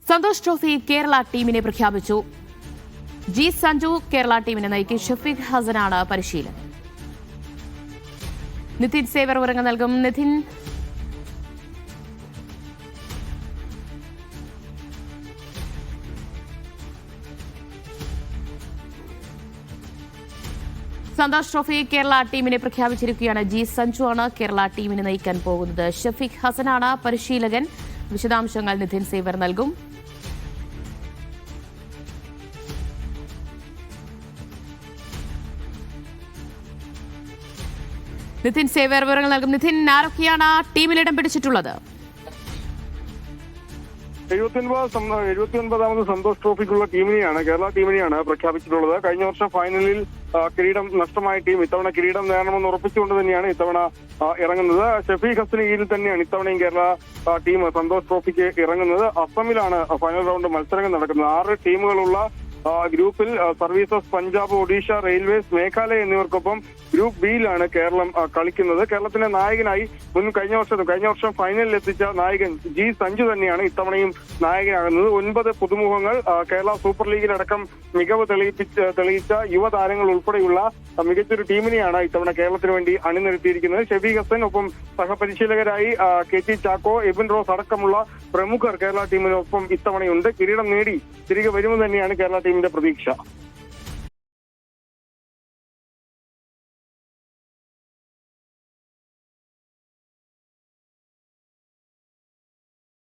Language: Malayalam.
സന്തോഷ് ട്രോഫി കേരള ടീമിനെ പ്രഖ്യാപിച്ചു. ജി സഞ്ജു കേരള ടീമിനെ നയിക്കും. ഷഫീഖ് ഹസനാണ് പരിശീലകൻ. നിതിൻ സേവർ വിവരങ്ങൾ നൽകും. നിതിൻ, സന്തോഷ് ട്രോഫി കേരള ടീമിനെ പ്രഖ്യാപിച്ചിരിക്കുകയാണ്. ജി സഞ്ജു ആണ് കേരള ടീമിനെ നയിക്കാൻ പോകുന്നത്. ഷഫീഖ് ഹസനാണ് പരിശീലകൻ. വിശദാംശങ്ങൾ നിതിൻ സേവർ നൽകും. നിതിൻ സേവർ വിവരങ്ങൾ നൽകും. നിതിൻ, ആരൊക്കെയാണ് ടീമിൽ ഇടം പിടിച്ചിട്ടുള്ളത്? 79ാമത് സന്തോഷ് ട്രോഫിക്കുള്ള ടീമിനെയാണ്, കേരള ടീമിനെയാണ് പ്രഖ്യാപിച്ചിട്ടുള്ളത്. കഴിഞ്ഞ വർഷം ഫൈനലിൽ കിരീടം നഷ്ടമായ ടീം ഇത്തവണ കിരീടം നേടണമെന്ന് ഉറപ്പിച്ചുകൊണ്ട് തന്നെയാണ് ഇത്തവണ ഇറങ്ങുന്നത്. ഷഫീഖ് ഹസന് കീഴിൽ തന്നെയാണ് ഇത്തവണയും കേരള ടീം സന്തോഷ് ട്രോഫിക്ക് ഇറങ്ങുന്നത്. അസമിലാണ് ഫൈനൽ റൗണ്ട് മത്സരങ്ങൾ നടക്കുന്നത്. 6 ടീമുകളുള്ള ഗ്രൂപ്പിൽ സർവീസസ്, പഞ്ചാബ്, ഒഡീഷ, റെയിൽവേസ്, മേഘാലയ എന്നിവർക്കൊപ്പം ഗ്രൂപ്പ് ബിയിലാണ് കേരളം കളിക്കുന്നത്. കേരളത്തിന്റെ നായകനായി കഴിഞ്ഞ വർഷം ഫൈനലിൽ എത്തിച്ച നായകൻ ജി സഞ്ജു തന്നെയാണ് ഇത്തവണയും നായകനാകുന്നത്. 9 പുതുമുഖങ്ങൾ, കേരള സൂപ്പർ ലീഗിലടക്കം മികവ് തെളിയിച്ച യുവതാരങ്ങൾ ഉൾപ്പെടെയുള്ള മികച്ചൊരു ടീമിനെയാണ് ഇത്തവണ കേരളത്തിന് വേണ്ടി അണിനിരത്തിയിരിക്കുന്നത്. ഷഫീഖ് ഹസൻ, ഒപ്പം സഹപരിശീലകരായി KT ചാക്കോ, എബിൻ റോസ് അടക്കമുള്ള പ്രമുഖർ കേരള ടീമിനൊപ്പം ഇത്തവണയുണ്ട്. കിരീടം നേടി തിരികെ വരുമെന്ന് തന്നെയാണ് കേരള ടീമിന്റെ പ്രതീക്ഷ.